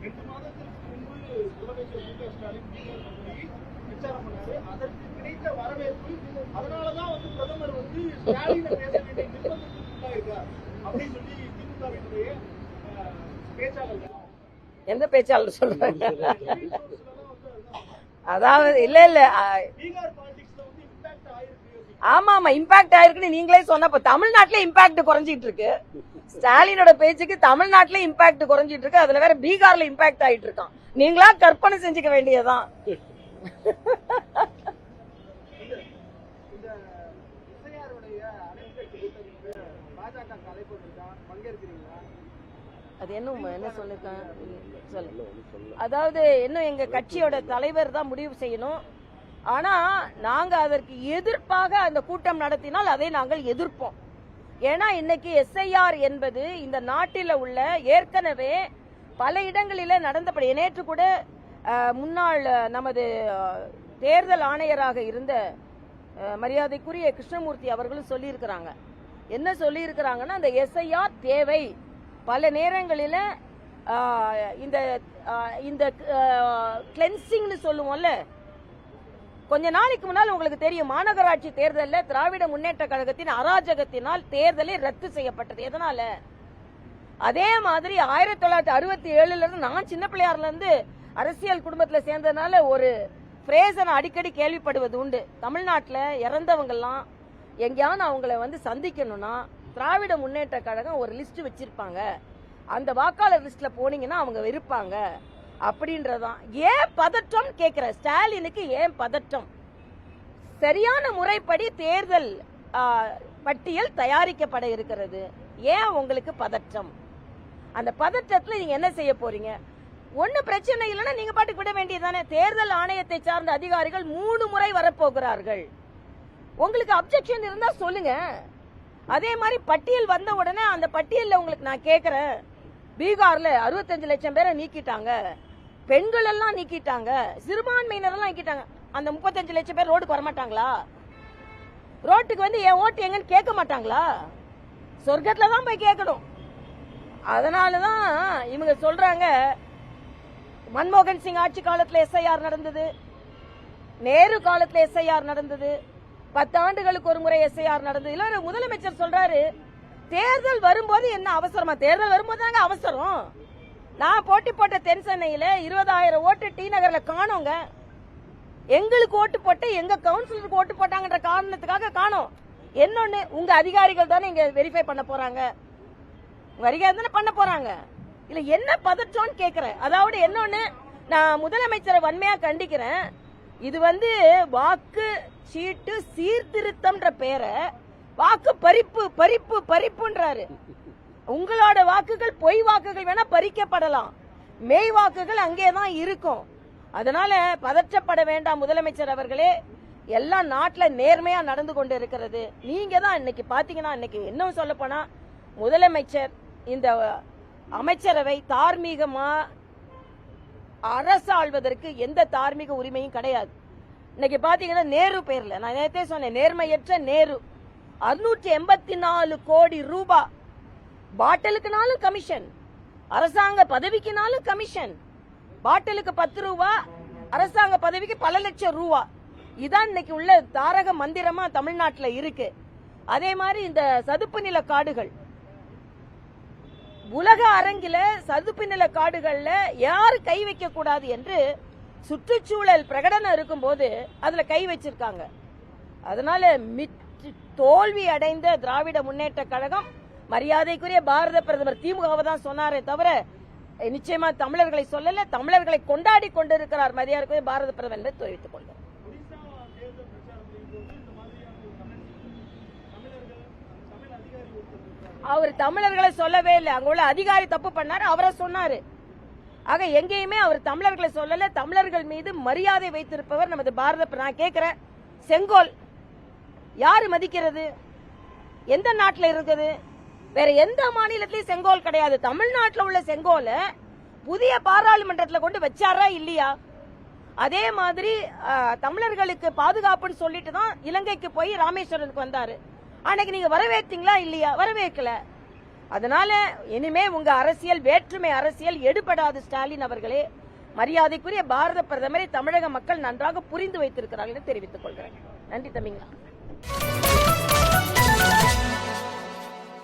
2 மாதத்திற்கு முன்பு முதலமைச்சர் மு.க. ஸ்டாலின் பிரச்சாரம் பண்ணாரு. அதற்கு கிடைத்த வரவேற்பு, அதனாலதான் பிரதமர் ஸ்டாலினை பேச வேண்டிய நிர்பந்தத்துக்கு உள்ளாயிருக்கார் அப்படின்னு சொல்லி திமுகவினுடைய பேச்சாளர்கள். எந்த பேச்சாளர் சொல்றாங்க? அதாவது இல்ல பீகார் பாலிடிக்ஸ்ல இம்பாக்ட் ஆயிருக்கு. ஆமா இம்பாக்ட் ஆயிருக்குன்னு நீங்களே சொன்னப்ப தமிழ்நாட்டுல இம்பாக்ட் குறைஞ்சிட்டு இருக்கு. ஸ்டாலினோட பேச்சுக்கு தமிழ்நாட்டுல இம்பாக்ட் குறைஞ்சிட்டு இருக்கு. அதுல வேற பீகார்ல இம்பாக்ட் ஆயிட்டு இருக்கான். நீங்களா கற்பனை செஞ்சுக்க வேண்டியதான். அது என்ன சொல்லிருக்கேன் அதாவது இன்னும் எங்க கட்சியோட தலைவர் தான் முடிவு செய்யணும். ஆனா நாங்க அதற்கு எதிர்ப்பாக அந்த கூட்டம் நடத்தினால் அதை நாங்கள் எதிர்ப்போம். ஏன்னா இன்னைக்கு எஸ்ஐஆர் என்பது இந்த நாட்டில் உள்ள ஏற்கனவே பல இடங்களில நடந்தபடி நேற்று கூட முன்னாள் நமது தேர்தல் ஆணையராக இருந்த மரியாதைக்குரிய கிருஷ்ணமூர்த்தி அவர்களும் சொல்லியிருக்கிறாங்க. என்ன சொல்லியிருக்கிறாங்கன்னா அந்த எஸ்ஐஆர் தேவை. பல நேரங்களில் இந்த கிளென்சிங்னு சொல்லுவோம்ல, கொஞ்ச நாளைக்கு முன்னால் உங்களுக்கு தெரியும் மாநகராட்சி தேர்தலில் திராவிட முன்னேற்ற கழகத்தின் அராஜகத்தினால் தேர்தலை ரத்து செய்யப்பட்டது. எதனால? அதே மாதிரி 1967 இருந்து நான் சின்ன பிள்ளையார்ல இருந்து அரசியல் குடும்பத்தில் சேர்ந்ததுனால ஒரு பிரேச நான் அடிக்கடி கேள்விப்படுவது உண்டு. தமிழ்நாட்டில் இறந்தவங்கெல்லாம் எங்கேயாவது அவங்கள சந்திக்கணும்னா திராவிட முன்னேற்ற கழகம் ஒரு லிஸ்ட் வச்சிருப்பாங்க. அந்த வாக்காளர் லிஸ்ட்ல போனீங்கன்னா அவங்க இருப்பாங்க அப்படின்றதான். ஏன் பதற்றம் கேட்கிற ஸ்டாலினுக்கு? ஏன் பதற்றம்? சரியான முறைப்படி தேர்தல் பட்டியல் தயாரிக்கப்பட இருக்கிறது. ஏன் உங்களுக்கு பதற்றம்? அந்த பதற்றத்துல நீங்க என்ன செய்ய போறீங்க? ஒண்ணு பிரச்சனை இல்லைன்னா நீங்க பாட்டுக்கு விட வேண்டியதானே. தேர்தல் ஆணையத்தை சார்ந்த அதிகாரிகள் 3 முறை வரப்போகிறார்கள். உங்களுக்கு அப்செக்ஷன் இருந்தா சொல்லுங்க. அதே மாதிரி பட்டியல் வந்த உடனே அந்த பட்டியல்ல உங்களுக்கு நான் கேட்கிறேன், பீகார்ல 65 லட்சம் பேரை நீக்கிட்டாங்க, பெண்கள் எல்லாம் நீக்கிட்டாங்க, சிறுபான்மையினர் எல்லாம் நீக்கிட்டாங்க. அந்த 35 லட்சம் பேர் ரோடுக்கு வரமாட்டாங்களா? ரோட்டுக்கு என் ஓட்டு எங்கன்னு கேட்க மாட்டாங்களா? சொர்க்கத்துல தான் போய் கேட்கணும். அதனாலதான் இவங்க சொல்றாங்க மன்மோகன் சிங் ஆட்சி காலத்துல எஸ்ஐஆர் நடந்தது, நேரு காலத்துல எஸ்ஐஆர் நடந்தது, 10 ஆண்டுகளுக்கு ஒரு முறை எஸ்ஐஆர் நடந்தது. இல்ல முதலமைச்சர் சொல்றாரு தேர்தல் வரும்போது என்ன அவசரமா? தேர்தல் வரும்போது தாங்க அவசரம். நான் போட்டி போட்ட தென் சென்னையில 20,000 ஓட்டு டி நகர்ல காணோங்க. எங்களுக்கு ஓட்டு போட்டு எங்க கவுன்சிலருக்கு ஓட்டு போட்டாங்கன்ற காரணத்துக்காக காணோம். என்னொன்னு, உங்க அதிகாரிகள் தானே இங்க வெரிஃபை பண்ண போறாங்க, அதிகாரி தானே பண்ண போறாங்க. இல்ல என்ன பதற்றம்னு கேக்குறேன். அதாவது என்னொன்னு, நான் முதலமைச்சரை வன்மையா கண்டிக்கிறேன். இது வாக்கு சீட்டு சீர்திருத்தம்ன்ற பேரை வாக்கு பறிப்பு பறிப்பு பறிப்புன்றாரு. உங்களோட வாக்குகள் பொய் வாக்குகள் வேணா பறிக்கப்படலாம், மெய் வாக்குகள் அங்கேதான் இருக்கும். அதனால பதற்றப்பட வேண்டாம் முதலமைச்சர் அவர்களே. எல்லாம் நாட்டில் நேர்மையா நடந்து கொண்டு இருக்கிறது. நீங்க தான் இன்னைக்கு பாத்தீங்கன்னா, இன்னைக்கு இன்னும் சொல்ல போனா முதலமைச்சர் இந்த அமைச்சரவை தார்மீகமா அரசாள்வதற்கு எந்த தார்மீக உரிமையும் கிடையாது. இன்னைக்கு பாத்தீங்கன்னா நேரு பேர்ல, நான் நேரத்தே சொன்னேன், நேர்மையற்ற நேரு 684 கோடி ரூபாய் பாட்டிலுக்குனாலும் கமிஷன், அரசாங்க பதவிக்குனாலும் கமிஷன். பாட்டிலுக்கு 10 ரூபாய், அரசாங்க பதவிக்கு பல லட்சம் ரூபாய். இதான் இன்னைக்கு உள்ள தாரக மந்திரமா தமிழ்நாட்டில் இருக்கு. அதே மாதிரி இந்த சதுப்பு நில காடுகள், உலக அரங்கில சதுப்பு நில காடுகள்ல யாரு கை வைக்க கூடாது என்று சுற்றுச்சூழல் பிரகடனம் இருக்கும் போது அதுல கை வச்சிருக்காங்க. அதனால தோல்வி அடைந்த திராவிட முன்னேற்ற கழகம், மரியாதைக்குரிய பாரத பிரதமர் திமுகவை தான் சொன்னாரே தவிர நிச்சயமா தமிழர்களை சொல்லல. தமிழர்களை கொண்டாடி கொண்டிருக்கிறார் மரியாதைக்குரிய பாரத பிரதமர் என்று தெரிவித்துக் கொள்கிறார். அவர் தமிழர்களை சொல்லவே இல்லை. அங்க உள்ள அதிகாரி தப்பு பண்ணாரு, அவரை சொன்னாரு. ஆக எங்கேயுமே அவர் தமிழர்களை சொல்லல. தமிழர்கள் மீது மரியாதை வைத்திருப்பவர் நமது பாரத. நான் கேட்கிறேன், செங்கோல் யாரு மதிக்கிறது? எந்த நாட்டில் இருக்குது? வேற எந்த மாநிலத்திலயும் செங்கோல் கிடையாது. தமிழ்நாட்டில் உள்ள செங்கோல புதிய பாராளுமன்றத்தில் கொண்டு வச்சாரா இல்லையா? அதே மாதிரி தமிழர்களுக்கு பாதுகாப்புன்னு சொல்லிட்டு தான் இலங்கைக்கு போய் ராமேஸ்வரனுக்கு வந்தாரு. அன்னைக்கு நீங்க வரவேற்றீங்களா இல்லையா? வரவேற்கல. அதனால இனிமே உங்க அரசியல் வேற்றுமை அரசியல் எடுபடாது ஸ்டாலின் அவர்களே. மரியாதைக்குரிய பாரத பிரதமரை தமிழக மக்கள் நன்றாக புரிந்து வைத்திருக்கிறார்கள் என்று தெரிவித்துக் கொள்கிறேன். நன்றி தம்பிங்களா.